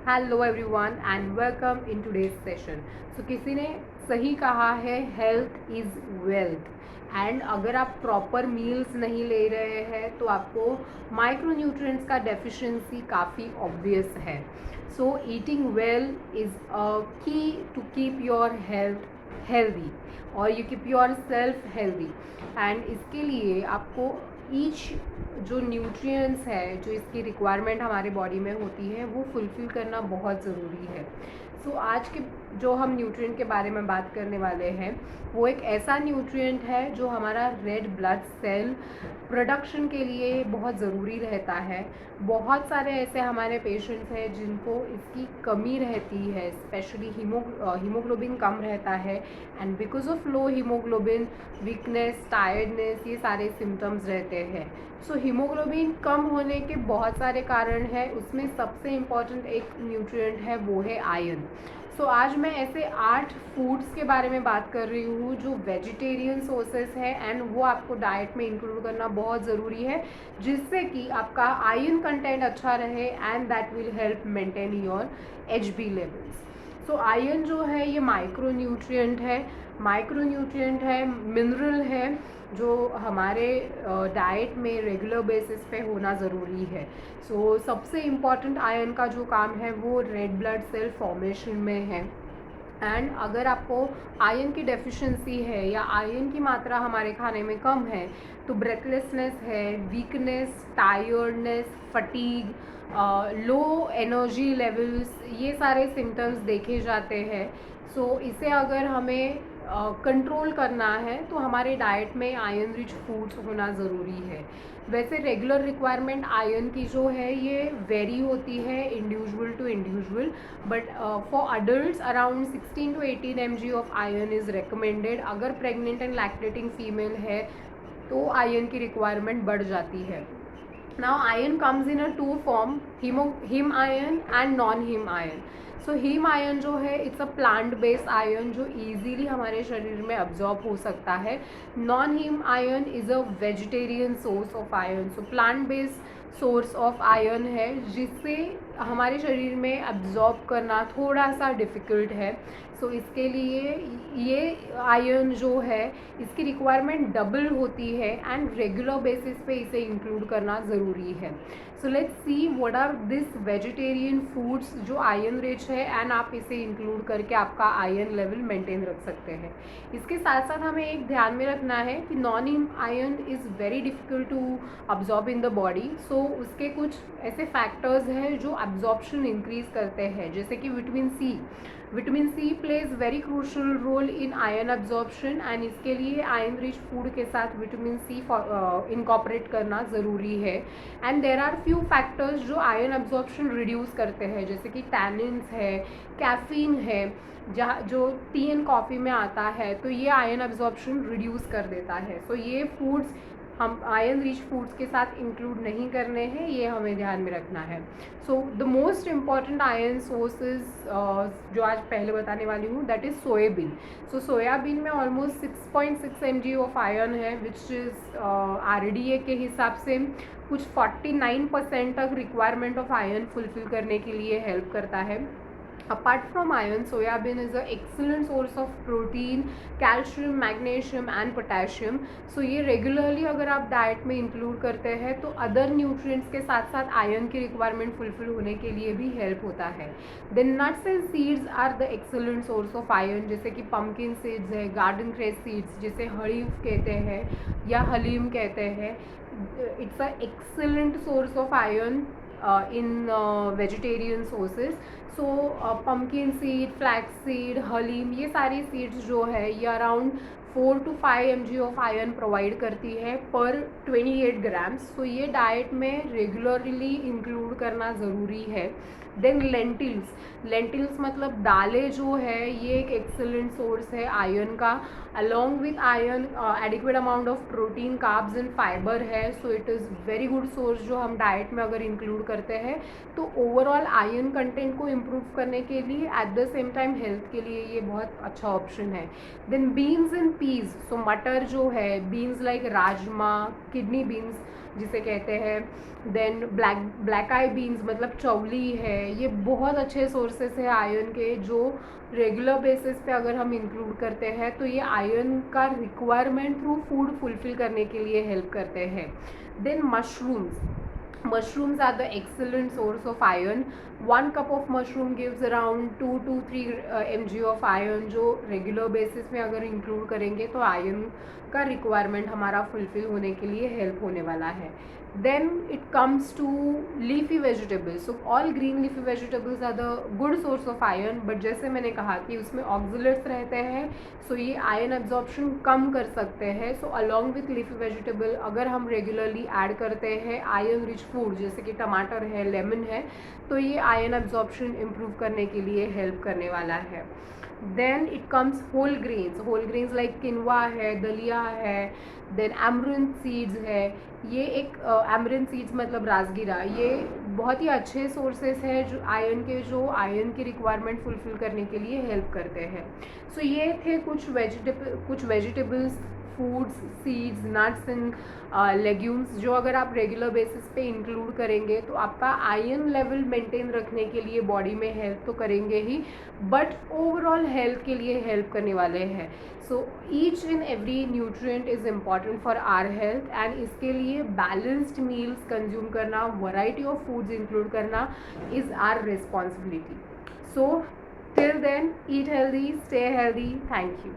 Hello everyone and welcome in today's session. So किसी ने सही कहा है, हेल्थ इज़ वेल्थ। एंड अगर आप प्रॉपर मील्स नहीं ले रहे हैं तो आपको माइक्रोन्यूट्रिएंट्स का डेफिशिएंसी काफ़ी ऑब्वियस है। So eating well is a key to keep your health healthy और you keep yourself healthy. And इसके लिए आपको ईच जो न्यूट्रिएंट्स है, जो इसकी रिक्वायरमेंट हमारे बॉडी में होती है, वो फुलफ़िल करना बहुत ज़रूरी है। सो आज के जो हम न्यूट्रिएंट के बारे में बात करने वाले हैं, वो एक ऐसा न्यूट्रिएंट है जो हमारा रेड ब्लड सेल प्रोडक्शन के लिए बहुत ज़रूरी रहता है। बहुत सारे ऐसे हमारे पेशेंट्स हैं जिनको इसकी कमी रहती है, स्पेशली हीमोग्लोबिन कम रहता है and because of low haemoglobin weakness, tiredness, ये सारे सिम्टम्स रहते हैं। सो हीमोग्लोबिन कम होने के बहुत सारे कारण हैं, उसमें सबसे इम्पॉर्टेंट एक न्यूट्रिएंट है, वो है आयरन। सो आज मैं ऐसे 8 फूड्स के बारे में बात कर रही हूँ जो वेजिटेरियन सोर्सेस है एंड वो आपको डाइट में इंक्लूड करना बहुत ज़रूरी है, जिससे कि आपका आयरन कंटेंट अच्छा रहे and that will help maintain your HB levels. So iron जो है ये माइक्रोन्यूट्रिएंट है, मिनरल है, जो हमारे डाइट में रेगुलर बेसिस पे होना ज़रूरी है। सो सबसे इम्पॉर्टेंट आयरन का जो काम है वो रेड ब्लड सेल फॉर्मेशन में है। एंड अगर आपको आयरन की डेफिशिएंसी है या आयरन की मात्रा हमारे खाने में कम है तो ब्रेथलेसनेस है, weakness, tiredness, fatigue, low energy levels, ये सारे सिम्टम्स देखे जाते हैं। सो इसे अगर हमें कंट्रोल करना है तो हमारे डाइट में आयरन रिच फूड्स होना ज़रूरी है। वैसे रेगुलर रिक्वायरमेंट आयरन की जो है ये वेरी होती है individual to individual, but for adults around 16 to 18 mg of iron is recommended. अगर प्रेग्नेंट एंड लैक्टेटिंग फीमेल है तो आयरन की रिक्वायरमेंट बढ़ जाती है। Now iron comes in a two form, heme iron and non-heme iron. So heme iron जो है it's a plant based iron जो ईजीली हमारे शरीर में अब्जॉर्ब हो सकता है। Non heme iron is a vegetarian source of iron. So plant based source of iron है जिससे हमारे शरीर में अब्जॉर्ब करना थोड़ा सा डिफ़िकल्ट है। सो इसके लिए ये आयन जो है इसकी रिक्वायरमेंट डबल होती है एंड रेगुलर बेसिस पे इसे इंक्लूड करना ज़रूरी है। So let's see what are this vegetarian foods जो आयरन रिच है एंड आप इसे इंक्लूड करके आपका आयरन लेवल मेंटेन रख सकते हैं। इसके साथ साथ हमें एक ध्यान में रखना है कि non iron is very difficult to absorb in the body. So उसके कुछ ऐसे फैक्टर्स हैं जो अब्जॉर्प्शन इंक्रीज करते हैं, जैसे कि vitamin C plays very crucial role in iron absorption and इसके लिए आयरन रिच फूड के साथ विटामिन सी इनकॉपरेट करना ज़रूरी है। And there are few factors जो आयरन अब्जॉर्प्शन रिड्यूस करते हैं, जैसे कि टैनिन्स है, कैफीन है, जहाँ जो टी एंड कॉफ़ी में आता है, तो ये आयरन अब्जॉर्प्शन रिड्यूस कर देता है। सो ये फूड्स हम आयरन रिच फूड्स के साथ इंक्लूड नहीं करने हैं, ये हमें ध्यान में रखना है। So the most important iron sources जो आज पहले बताने वाली हूँ that is soybean. So soybean में ऑलमोस्ट 6.6 mg ऑफ आयरन है विच इज़ RDA के हिसाब से कुछ 49% तक रिक्वायरमेंट ऑफ आयरन फुलफिल करने के लिए हेल्प करता है। Apart from iron, soybean is an excellent source of protein, calcium, magnesium and potassium. So ये रेगुलरली अगर आप डाइट में इंक्लूड करते हैं तो अदर न्यूट्रिएंट्स के साथ साथ आयरन की रिक्वायरमेंट फुलफिल होने के लिए भी हेल्प होता है। Then nuts and seeds are the excellent source of iron, जैसे कि पम्पकिन सीड्स है, गार्डन क्रेस सीड्स जिसे हलीम कहते हैं या हलीम कहते हैं। It's a excellent source of iron in vegetarian sources. सो पम्पकिन सीड, फ्लैक्स सीड, हलीम, ये सारी सीड्स जो है ये around 4 to 5 mg of iron provide करती है पर 28 ग्राम्स। सो ये डाइट में रेगुलरली इंक्लूड करना ज़रूरी है। देन लेंटिल्स मतलब दालें जो है ये एक एक्सेलेंट सोर्स है आयरन का। Along with iron adequate amount of protein, carbs and fibre है। So it is very good source जो हम डाइट में अगर इंक्लूड करते हैं तो ओवरऑल आयरन कंटेंट को इम्प्रूव करने के लिए at the same time health के लिए ये बहुत अच्छा ऑप्शन है। Then beans and peas, so मटर जो है, beans like rajma, kidney beans जिसे कहते हैं, देन ब्लैक आई बीन्स मतलब चौली है, ये बहुत अच्छे सोर्सेस है आयरन के, जो रेगुलर बेसिस पे अगर हम इंक्लूड करते हैं तो ये आयरन का रिक्वायरमेंट थ्रू फूड फुलफिल करने के लिए हेल्प करते हैं. Then mushrooms are the excellent source of iron. 1 cup of mushroom gives around 2 to 3 mg of iron, जो रेगुलर बेसिस में अगर इंक्लूड करेंगे तो आयरन का रिक्वायरमेंट हमारा फुलफिल होने के लिए हेल्प होने वाला है. Then it comes to leafy vegetables. So all green leafy vegetables are the good source of iron, but जैसे मैंने कहा कि उसमें ऑक्सिलेट्स रहते हैं, सो ये आयरन एब्जॉर्प्शन कम कर सकते हैं. So along with leafy vegetable अगर हम रेगुलरली ऐड करते हैं आयरन रिच फूड जैसे कि टमाटर है, लेमन है, तो ये आयरन एब्जॉर्प्शन इम्प्रूव करने के लिए हेल्प करने वाला है. Then it comes whole grains like quinoa है, दलिया है, देन एमरंथ सीड्स है. ये एक एमरंथ सीड्स मतलब राजगिरा, ये बहुत ही अच्छे सोर्सेस है जो आयरन की रिक्वायरमेंट फुलफिल करने के लिए हेल्प करते हैं. सो ये थे कुछ vegetables, foods, seeds, nuts and legumes जो अगर आप रेगुलर बेसिस पे इंक्लूड करेंगे तो आपका आयरन लेवल मेंटेन रखने के लिए बॉडी में हेल्प तो करेंगे ही, बट ओवरऑल हेल्थ के लिए हेल्प करने वाले हैं. So each and every nutrient is important for our health, and इसके लिए बैलेंस्ड मील्स कंज्यूम करना, वैरायटी ऑफ फूड्स इंक्लूड करना is our responsibility. So till then, eat healthy, stay healthy. Thank you.